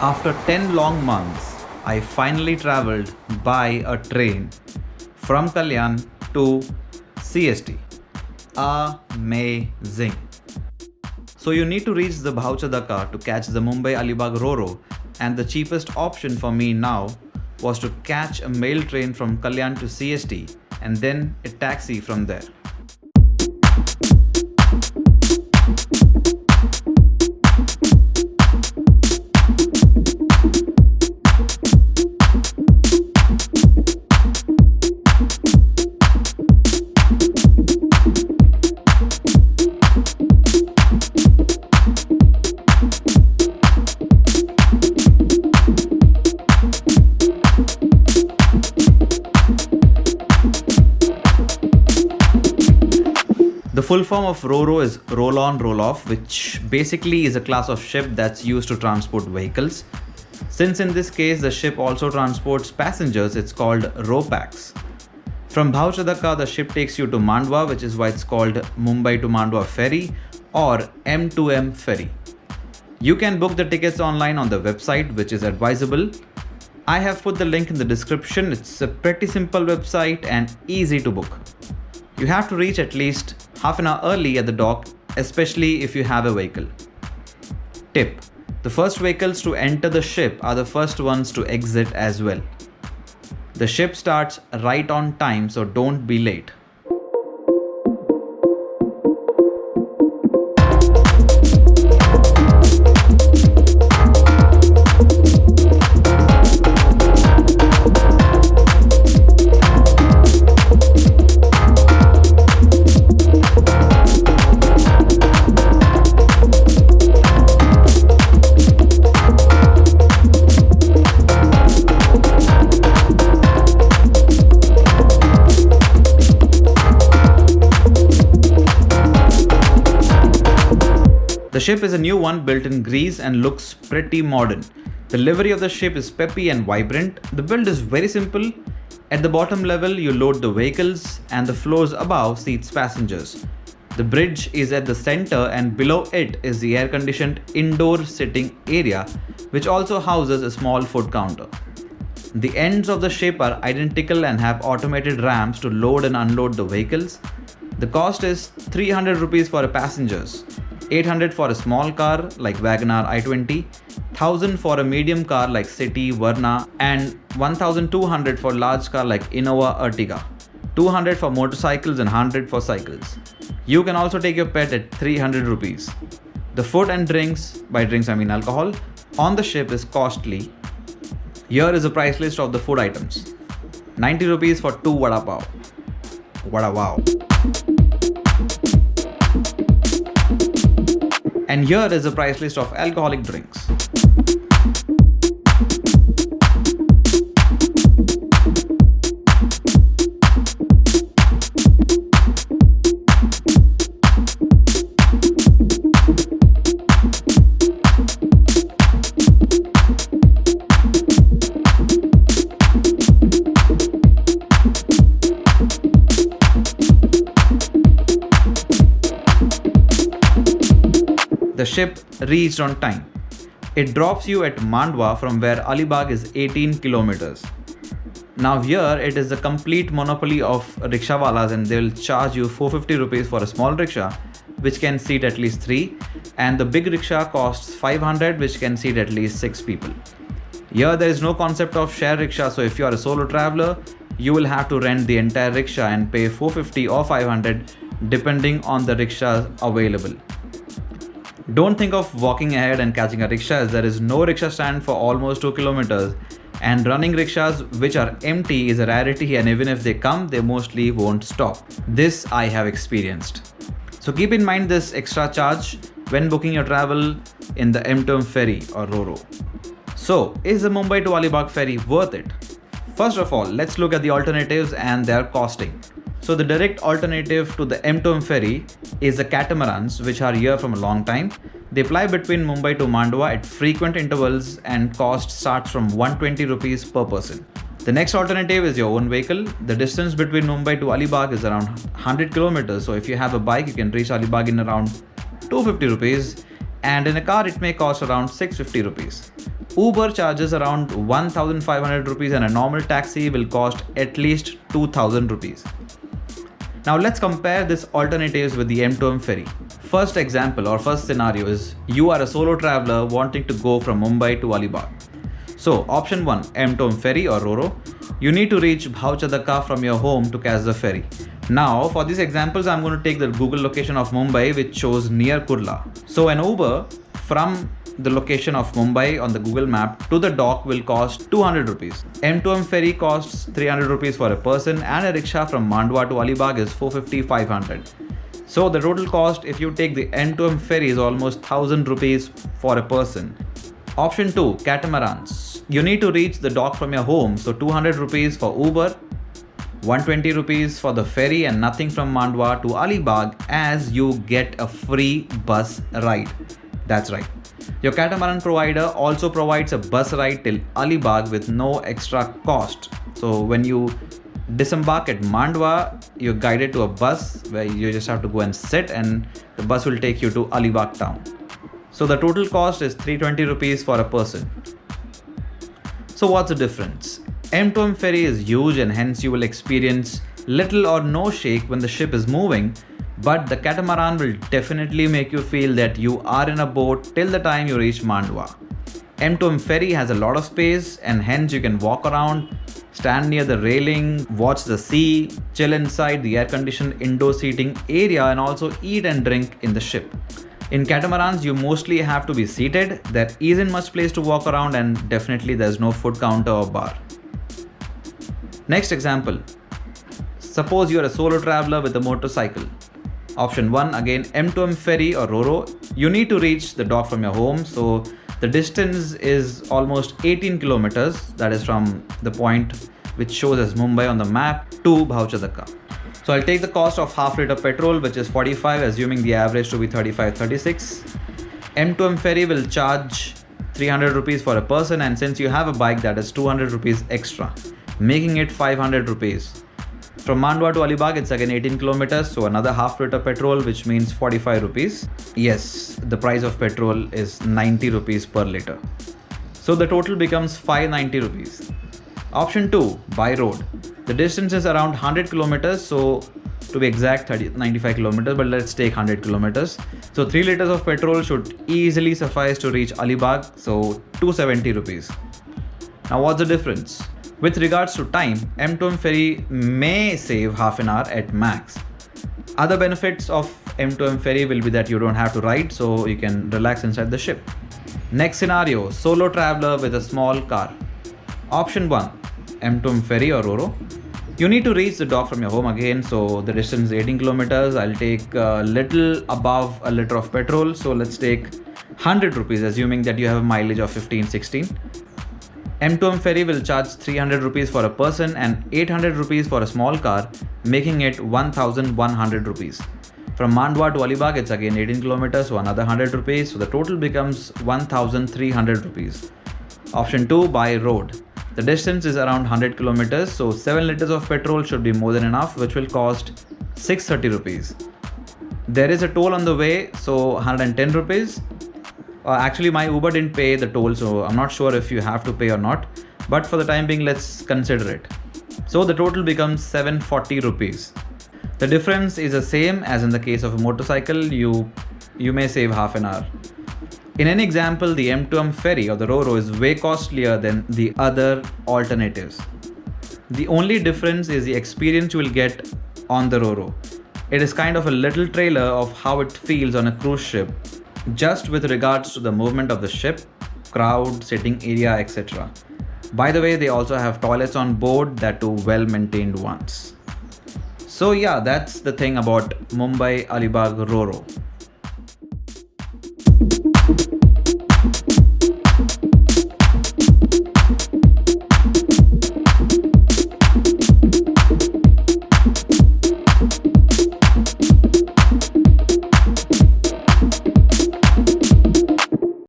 After 10 long months, I finally traveled by a train from Kalyan to CST. Amazing. So you need to reach the Bhauchadaka to catch the Mumbai Alibag RoRo, and the cheapest option for me now was to catch a mail train from Kalyan to CST and then a taxi from there. The full form of RoRo is roll on, roll off, which basically is a class of ship that's used to transport vehicles. Since in this case the ship also transports passengers, it's called RoPax. From Bhauchadaka, the ship takes you to Mandwa, which is why it's called Mumbai to Mandwa Ferry or M2 Ferry. You can book the tickets online on the website, which is advisable. I have put the link in the description. It's a pretty simple website and easy to book. You have to reach at least half an hour early at the dock, especially if you have a vehicle. Tip: the first vehicles to enter the ship are the first ones to exit as well. The ship starts right on time, so don't be late. The ship is a new one built in Greece and looks pretty modern. The livery of the ship is peppy and vibrant. The build is very simple. At the bottom level, you load the vehicles and the floors above seats passengers. The bridge is at the center and below it is the air-conditioned indoor sitting area, which also houses a small food counter. The ends of the ship are identical and have automated ramps to load and unload the vehicles. The cost is 300 rupees for a passengers, 800 for a small car like WagonR i20, 1000 for a medium car like City, Verna, and 1200 for large car like Innova, Ertiga, 200 for motorcycles and 100 for cycles. You can also take your pet at 300 rupees. The food and drinks, by drinks I mean alcohol, on the ship is costly. Here is a price list of the food items. 90 rupees for 2 vada pav. Vada wow. And here is a price list of alcoholic drinks. The ship reached on time. It drops you at Mandwa, from where Alibag is 18 kilometers. Now here it is a complete monopoly of rickshawalas, and they will charge you 450 rupees for a small rickshaw, which can seat at least 3, and the big rickshaw costs 500, which can seat at least 6 people. Here there is no concept of share rickshaw, so if you are a solo traveler, you will have to rent the entire rickshaw and pay 450 or 500 depending on the rickshaws available. Don't think of walking ahead and catching a rickshaw, as there is no rickshaw stand for almost 2 kilometers, and running rickshaws which are empty is a rarity, and even if they come, they mostly won't stop. This I have experienced. So keep in mind this extra charge when booking your travel in the M2 Ferry or RoRo. So is the Mumbai to Alibag ferry worth it? First of all, let's look at the alternatives and their costing. So the direct alternative to the M2 ferry is the catamarans, which are here from a long time. They ply between Mumbai to Mandwa at frequent intervals and cost starts from 120 rupees per person. The next alternative is your own vehicle. The distance between Mumbai to Alibag is around 100 kilometers. So if you have a bike, you can reach Alibag in around 250 rupees, and in a car it may cost around 650 rupees. Uber charges around 1500 rupees and a normal taxi will cost at least 2000 rupees. Now let's compare these alternatives with the M2 Ferry. First example or first scenario is you are a solo traveler wanting to go from Mumbai to Alibag. So option 1, M2 Ferry or RoRo. You need to reach Bhauchadaka from your home to catch the ferry. Now for these examples I'm going to take the Google location of Mumbai, which shows near Kurla. So an Uber from the location of Mumbai on the Google map to the dock will cost 200 rupees. M2 Ferry costs 300 rupees for a person and a rickshaw from Mandwa to Alibag is 450-500. So the total cost if you take the M2 Ferry is almost 1000 rupees for a person. Option 2, catamarans. You need to reach the dock from your home, so 200 rupees for Uber, 120 rupees for the ferry and nothing from Mandwa to Alibag as you get a free bus ride. That's right. Your catamaran provider also provides a bus ride till Alibag with no extra cost. So when you disembark at Mandwa, you're guided to a bus where you just have to go and sit and the bus will take you to Alibag town. So the total cost is 320 rupees for a person. So what's the difference? M2 Ferry is huge and hence you will experience little or no shake when the ship is moving, but the catamaran will definitely make you feel that you are in a boat till the time you reach Mandwa. M2 Ferry has a lot of space and hence you can walk around, stand near the railing, watch the sea, chill inside the air-conditioned indoor seating area and also eat and drink in the ship. In catamarans, you mostly have to be seated, there isn't much place to walk around and definitely there's no food counter or bar. Next example. Suppose you are a solo traveler with a motorcycle. Option 1, again M2 Ferry or RoRo. You need to reach the dock from your home, so the distance is almost 18 kilometers, that is from the point which shows as Mumbai on the map to Bhauchadaka. So I'll take the cost of half liter petrol, which is 45, assuming the average to be 35-36. M2 Ferry will charge 300 rupees for a person and since you have a bike that is 200 rupees extra, making it 500 rupees. From Mandwa to Alibag it's again 18 kilometers, so another half liter petrol, which means 45 rupees. Yes, the price of petrol is 90 rupees per liter. So the total becomes 590 rupees. Option 2, by road. The distance is around 100 kilometers, so to be exact 95 kilometers, but let's take 100 kilometers. So 3 liters of petrol should easily suffice to reach Alibag, so 270 rupees. Now what's the difference? With regards to time, M2 Ferry may save half an hour at max. Other benefits of M2 Ferry will be that you don't have to ride, so you can relax inside the ship. Next scenario, solo traveler with a small car. Option 1, M2 Ferry or RoRo. You need to reach the dock from your home again, so the distance is 18 kilometers. I'll take a little above a liter of petrol, so let's take 100 rupees, assuming that you have a mileage of 15-16. M2 Ferry will charge 300 rupees for a person and 800 rupees for a small car, making it 1100 rupees. From Mandwa to Alibag, it's again 18 kilometers, so another 100 rupees, so the total becomes 1300 rupees. Option 2, by road. The distance is around 100 kilometers, so 7 liters of petrol should be more than enough, which will cost 630 rupees. There is a toll on the way, so 110 rupees. Actually, my Uber didn't pay the toll, so I'm not sure if you have to pay or not. But for the time being, let's consider it. So the total becomes 740 rupees. The difference is the same as in the case of a motorcycle, you may save half an hour. In an example, the M2 Ferry or the RoRo is way costlier than the other alternatives. The only difference is the experience you will get on the RoRo. It is kind of a little trailer of how it feels on a cruise ship, just with regards to the movement of the ship, crowd, sitting area, etc. By the way, they also have toilets on board, that too well-maintained ones. So yeah, that's the thing about Mumbai Alibag RoRo.